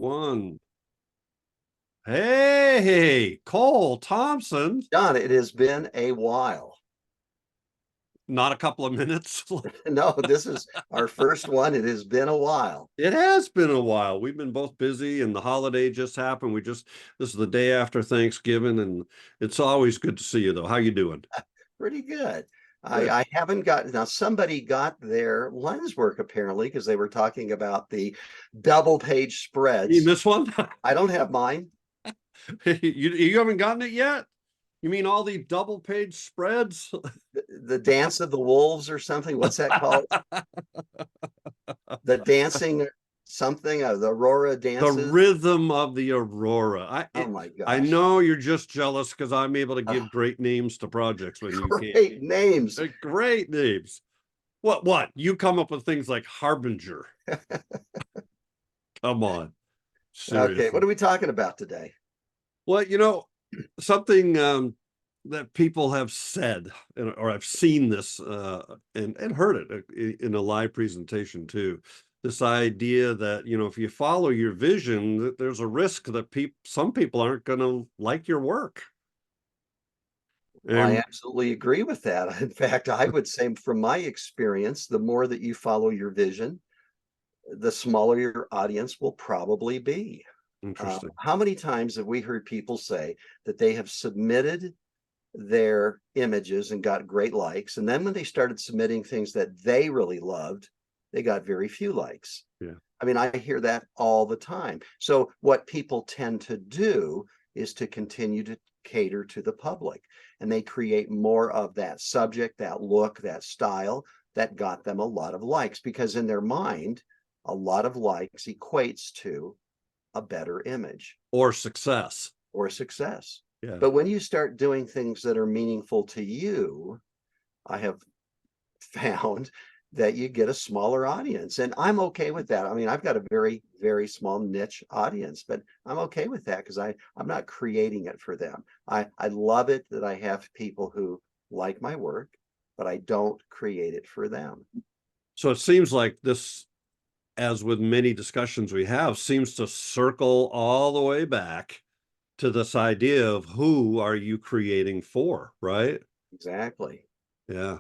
One. Hey, Cole Thompson. John, it has been a while. Not a couple of minutes. No, this is our first one. It has been a while. It has been a while. We've been both busy and the holiday just happened. This is the day after Thanksgiving, and it's always good to see you though. How you doing? Pretty good. I, Good. I haven't got now. Somebody got their lens work apparently because they were talking about the double page You spreads. miss one? I don't have mine. You haven't gotten it yet? You mean all the double page spreads? The Dance of the Wolves or something. What's that called? The dancing something. The Aurora The dances. rhythm of the Aurora. Oh my I gosh. know you're just jealous because I'm able to Uh, give great names to projects when you can't. Great names. They're great names. What? You come up with things like Harbinger. Come on. Okay, what Seriously. are we talking about today? Well, something that people have said, or I've seen this and heard it in a live presentation too. This idea that, if you follow your vision, that there's a risk that some people aren't going to like your work. I And absolutely agree with that. In fact, I would say from my experience, the more that you follow your vision, the smaller your audience will probably be. interesting. How many times have we heard people say that they have submitted their images and got great likes, and then when they started submitting things that they really loved, they got very few likes? Yeah. I mean, I hear that all the time. So what people tend to do is to continue to cater to the public, and they create more of that subject, that look, that style that got them a lot of likes, because in their mind, a lot of likes equates to a better image Or success. or success. Yeah. But when you start doing things that are meaningful to you, I have found that you get a smaller audience, and I'm okay with that. I mean, I've got a very, very small niche audience, but I'm okay with that because I'm not creating it for them. I love it that I have people who like my work, but I don't create it for them. So it seems like this, as with many discussions we have, seems to circle all the way back to this idea of who are you creating for, right? Exactly. Yeah.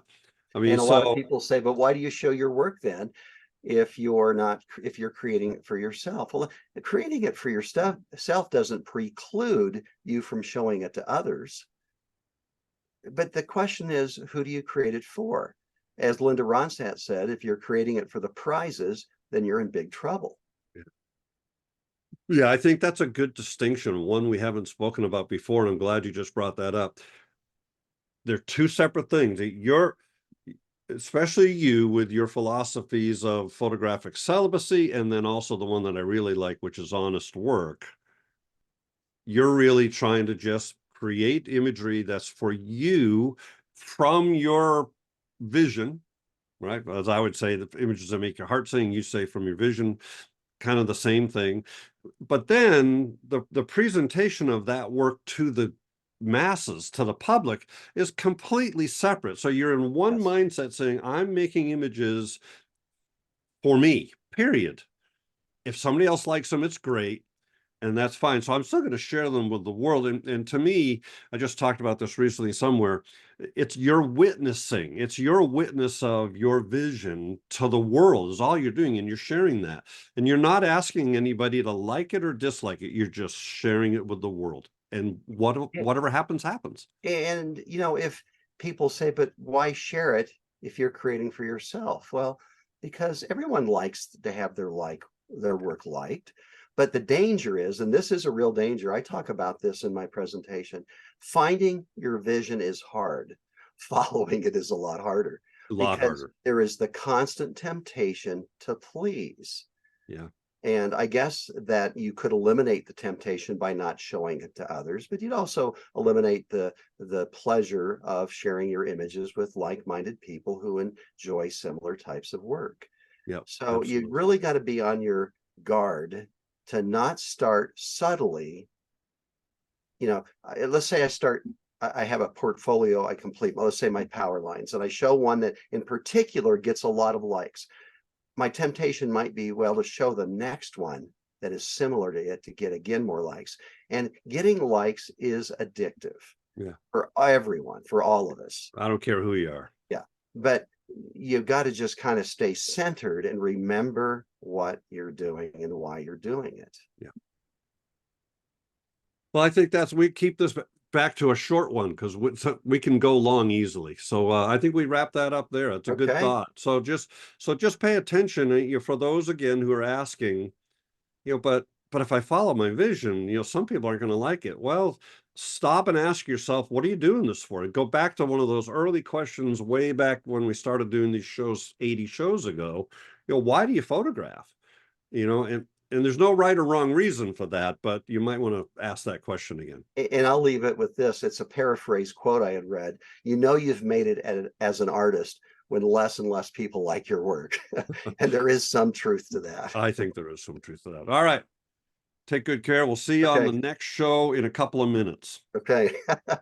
I mean, And a lot of so people say, but why do you show your work then if you're not, if you're creating it for yourself? Well, creating it for yourself doesn't preclude you from showing it to others. But the question is, who do you create it for? As Linda Ronstadt said, if you're creating it for the prizes, then you're in big trouble. yeah, I think that's a good distinction, one we haven't spoken about before, and I'm glad you just brought that up. They're two separate things. Especially you with your philosophies of photographic celibacy, and then also the one that I really like, which is honest work. You're really trying to just create imagery that's for you from your vision, right? As I would say, the images that make your heart sing, you say from your vision, kind of the same thing. But then the presentation of that work to the masses, to the public, is completely separate. So you're in one Yes. mindset saying, I'm making images for me, period. If somebody else likes them, it's great. And that's fine. So I'm still going to share them with the world. And to me, I just talked about this recently somewhere. It's your witnessing. It's your witness of your vision to the world is all you're doing. And you're sharing that. And you're not asking anybody to like it or dislike it. You're just sharing it with the world. And whatever happens, happens. And, if people say, but why share it if you're creating for yourself? Well, because everyone likes to have their work liked. But the danger is, and this is a real danger, I talk about this in my presentation, finding your vision is hard. Following it is a lot harder A lot because harder. there is the constant temptation to please. Yeah. And I guess that you could eliminate the temptation by not showing it to others, but you'd also eliminate the pleasure of sharing your images with like-minded people who enjoy similar types of work. Yep. So you Absolutely. really got to be on your guard to not start subtly. Let's say I have a portfolio I complete, let's say my power lines, and I show one that in particular gets a lot of likes. My temptation might be, well, to show the next one that is similar to it to get again more likes. And getting likes is addictive. Yeah. For everyone, for all of us. I don't care who you are. Yeah. But you've got to just kind of stay centered and remember what you're doing and why you're doing it. Yeah. Well, I think we keep this back to a short one because we can go long easily. So I think we wrap that up there. It's a good thought. So just pay attention for those again who are asking, but if I follow my vision, some people aren't going to like it. Well, stop and ask yourself, what are you doing this for? And go back to one of those early questions way back when we started doing these shows 80 shows ago. Why do you photograph? And there's no right or wrong reason for that, but you might want to ask that question again. And I'll leave it with this. It's a paraphrase quote I had read. You've made it as an artist when less and less people like your work. And there is some truth to that. I think there is some truth to that. All right. Take good care. We'll see you on the next show in a couple of minutes. Okay.